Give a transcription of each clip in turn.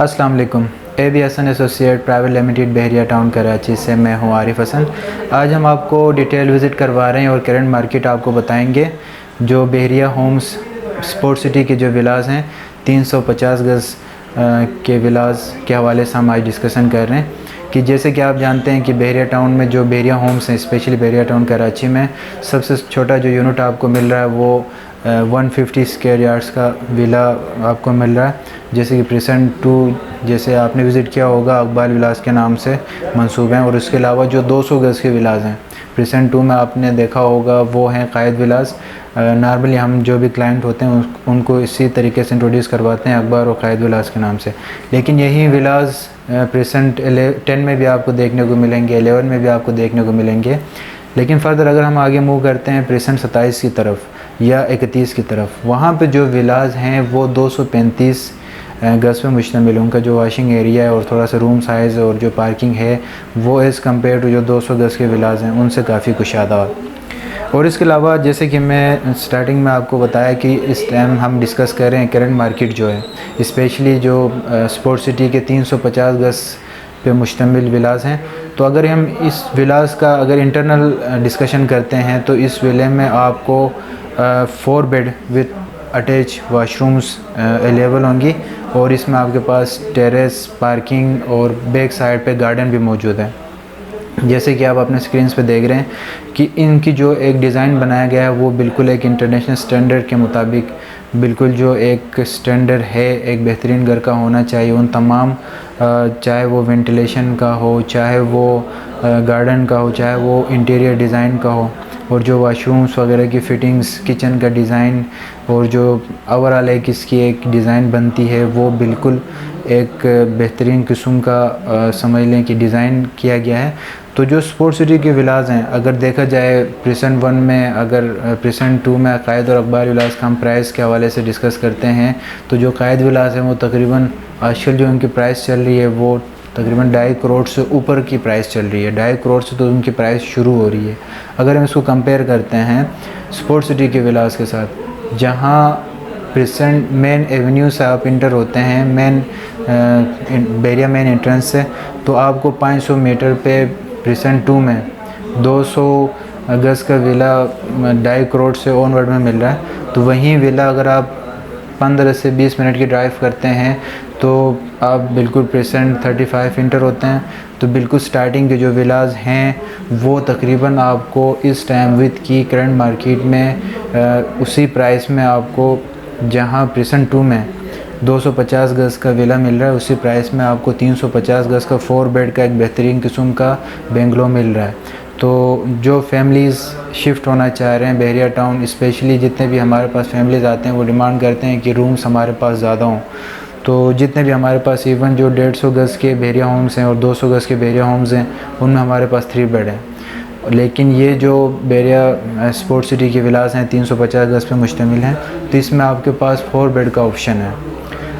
अस्सलाम वालेकुम। AB Hasan associate private limited Bahria town Karachi से मैं हूं आरिफ हसन। आज हम आपको डिटेल विज़िट करवा रहे हैं और करंट मार्केट आपको बताएंगे। जो बहरिया होम्स स्पोर्ट सिटी के जो विलास हैं 350 गज़ के विलास के हवाले से हम आज डिस्कशन कर रहे हैं कि जैसे कि आप जानते हैं कि बहरिया टाउन में जो बहरिया होम्स हैं, स्पेशली बहरिया टाउन कराची में सबसे छोटा जो यूनिट आपको मिल रहा है वो 150 स्क्वायर यार्ड्स का विला आपको मिल रहा है। जैसे कि प्रेसेंट 2 जैसे आपने विज़िट किया होगा अकबाल विलास के नाम से मंसूब हैं, और उसके अलावा जो 200 गज़ के विलास हैं प्रेसेंट 2 में आपने देखा होगा वो हैं कायद विलास। नॉर्मली हम जो भी क्लाइंट होते हैं उनको इसी तरीके से इंट्रोड्यूस करवाते हैं अकबर और कायद विलास के नाम से, लेकिन यही विलास प्रेसेंट 10 में भी आपको देखने को मिलेंगे, 11 में भी आपको देखने को मिलेंगे। लेकिन फर्दर अगर हम आगे मूव करते हैं प्रेसेंट 27 की तरफ या 31 की तरफ, वहाँ पे जो विलास हैं वो 235 गज़ पे मुश्तमिल। उनका जो वॉशिंग एरिया है और थोड़ा सा रूम साइज़ और जो पार्किंग है वो एज़ कम्पेयर टू जो 200 गज़ के विलास हैं उनसे काफ़ी कुशादा। और इसके अलावा जैसे कि मैं स्टार्टिंग में आपको बताया कि इस टाइम हम डिस्कस कर रहे हैं करंट मार्केट जो है स्पेशली जो स्पोर्ट सिटी के 350 गज़ पे मुश्तमिल विलास हैं। तो अगर हम इस विलास का अगर इंटरनल डिस्कशन करते हैं तो इस विले में आपको 4 bed with attach washrooms available होंगी, और इसमें आपके पास टेरेस, पार्किंग और बैक साइड पे गार्डन भी मौजूद है। जैसे कि आप अपने स्क्रीन पे देख रहे हैं कि इनकी जो एक डिज़ाइन बनाया गया है वो बिल्कुल एक इंटरनेशनल स्टैंडर्ड के मुताबिक, बिल्कुल जो एक स्टैंडर्ड है एक बेहतरीन घर का होना चाहिए उन तमाम, चाहे वो वेंटिलेशन का हो, चाहे वो गार्डन का हो, चाहे वो इंटीरियर डिज़ाइन का हो, और जो वाशरूम्स वगैरह की फ़िटिंग्स, किचन का डिज़ाइन और जो ओवरऑल एक इसकी एक डिज़ाइन बनती है वो बिल्कुल एक बेहतरीन किस्म का समझ लें कि डिज़ाइन किया गया है। तो जो स्पोर्ट सिटी के विलास हैं अगर देखा जाए प्रेसेंट 1 में, अगर प्रेसेंट 2 में कायद और अकबार विलास का हम प्राइस के हवाले से डिस्कस करते हैं तो जो कायद विलास है वो तकरीबन आजकल जो उनकी प्राइस चल रही है वो तकरीबन 2.5 करोड़ से ऊपर की प्राइस चल रही है। 2.5 करोड़ से तो उनकी प्राइस शुरू हो रही है। अगर हम इसको कंपेयर करते हैं स्पोर्ट सिटी के विलास के साथ, जहां प्रेसेंट मेन एवेन्यू से आप इंटर होते हैं मेन बहरिया मेन एंट्रेंस से, तो आपको 500 मीटर पे प्रेसेंट 2 में 200 गज़ का विला 2.5 करोड़ से ऑनवर्ड में मिल रहा है। तो वहीं विला अगर आप 15 से 20 मिनट की ड्राइव करते हैं तो आप बिल्कुल प्रेसेंट 35 इंटर होते हैं। तो बिल्कुल स्टार्टिंग के जो विलास हैं वो तकरीबन आपको इस टाइम विद की करंट मार्केट में उसी प्राइस में आपको, जहां प्रेसेंट 2 में 250 गज़ का विला मिल रहा है उसी प्राइस में आपको 350 गज़ का 4 बेड का एक बेहतरीन किस्म का बेंगलो मिल रहा है। तो जो फैमिलीज़ शिफ्ट होना चाह रहे हैं बहरिया टाउन, स्पेशली जितने भी हमारे पास फैमिलीज़ आते हैं वो डिमांड करते हैं कि रूम्स हमारे पास ज़्यादा हों। तो जितने भी हमारे पास इवन जो 150 गज़ के बहरिया होम्स हैं और 200 गज़ के बहरिया होम्स हैं उनमें हमारे पास 3 बेड हैं। लेकिन ये जो बहरिया स्पोर्ट सिटी के विलास हैं 350 गज़ पे मुश्तमिल हैं, तो इसमें आपके पास 4 बेड का ऑप्शन है,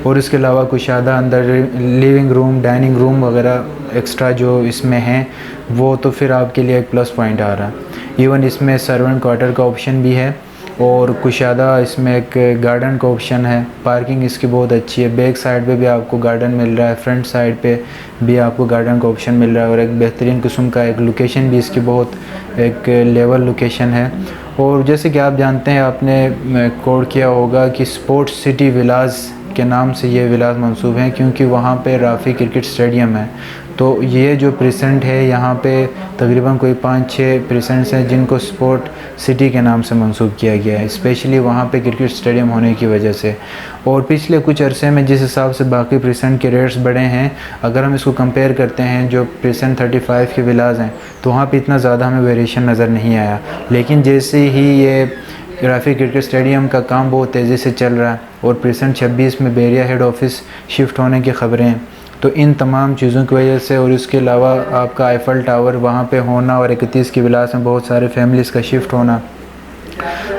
और इसके अलावा कुशादा अंदर लिविंग रूम, डाइनिंग रूम वगैरह एक्स्ट्रा जो इसमें हैं वो तो फिर आपके लिए एक प्लस पॉइंट आ रहा है। इवन इसमें सर्वेंट क्वार्टर का ऑप्शन भी है, और कुशादा इसमें एक गार्डन का ऑप्शन है। पार्किंग इसकी बहुत अच्छी है, बैक साइड पे भी आपको गार्डन मिल रहा है, फ्रंट साइड पे भी आपको गार्डन का ऑप्शन मिल रहा है, और एक बेहतरीन किस्म का एक लोकेशन भी इसकी बहुत एक लेवल लोकेशन है। और जैसे कि आप जानते हैं, आपने कोड किया होगा कि स्पोर्ट्स सिटी विलास के नाम से ये विलास मंसूब हैं क्योंकि वहाँ पे राफ़ी क्रिकेट स्टेडियम है। तो ये जो प्रेसेंट है यहाँ पे तकरीबन कोई 5-6 प्रेसेंट्स हैं जिनको स्पोर्ट सिटी के नाम से मंसूब किया गया है, स्पेशली वहाँ पे क्रिकेट स्टेडियम होने की वजह से। और पिछले कुछ अरसे में जिस हिसाब से बाकी प्रेसेंट के रेट्स बढ़े हैं, अगर हम इसको कंपेयर करते हैं जो प्रेसेंट 35 के विलास हैं तो वहाँ पे इतना ज़्यादा हमें वेरिएशन नज़र नहीं आया। लेकिन जैसे ही ये राफ़ी क्रिकेट स्टेडियम का काम बहुत तेज़ी से चल रहा है और प्रेसेंट 26 में बहरिया हेड ऑफिस शिफ्ट होने की ख़बरें हैं, तो इन तमाम चीज़ों की वजह से, और इसके अलावा आपका आईफल टावर वहाँ पे होना और 31 की विलास में बहुत सारे फैमिलीज़ का शिफ्ट होना,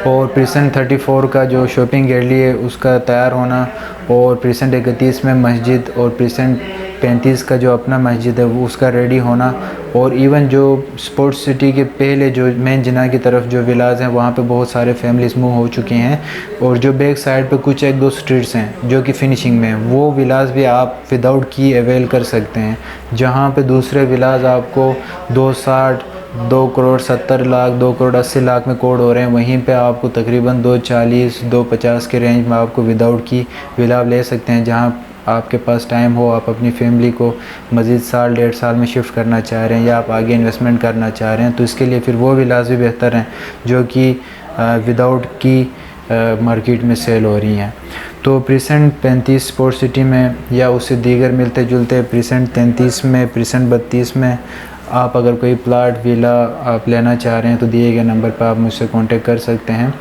और प्रेसेंट 34 का जो शॉपिंग एरिया है उसका तैयार होना, और प्रेसेंट 31 में मस्जिद और प्रेसेंट 35 का जो अपना मस्जिद है वो उसका रेडी होना, और इवन जो स्पोर्ट्स सिटी के पहले जो मेन जिना की तरफ जो विलाज हैं वहाँ पे बहुत सारे फैमिलीज मूव हो चुके हैं, और जो बैक साइड पे कुछ 1-2 स्ट्रीट्स हैं जो कि फिनिशिंग में हैं, वो विलाज भी आप विदाउट की अवेल कर सकते हैं। जहाँ पे दूसरे विलाज आपको 260, 2 करोड़ 70 लाख, 2 करोड़ 80 लाख में कोड हो रहे हैं, वहीं पे आपको तकरीबन 240, 250 के रेंज में आपको विदाउट की विला ले सकते हैं। जहाँ आपके पास टाइम हो, आप अपनी फैमिली को मज़ीद साल 1.5 साल में शिफ्ट करना चाह रहे हैं, या आप आगे इन्वेस्टमेंट करना चाह रहे हैं, तो इसके लिए फिर वो विलाज भी बेहतर हैं जो कि विदाउट की मार्केट में सेल हो रही हैं। तो प्रीसेंट 35 स्पोर्ट्स सिटी में या उससे दीगर मिलते जुलते प्रीसेंट 33 में, प्रीसेंट 32 में आप अगर कोई प्लाट विला आप लेना चाह रहे हैं तो दिए गए नंबर पर आप मुझसे कांटेक्ट कर सकते हैं।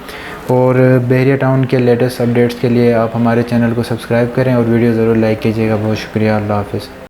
और बहरिया टाउन के लेटेस्ट अपडेट्स के लिए आप हमारे चैनल को सब्सक्राइब करें और वीडियो ज़रूर लाइक कीजिएगा। बहुत शुक्रिया। अल्लाह हाफ़िज़।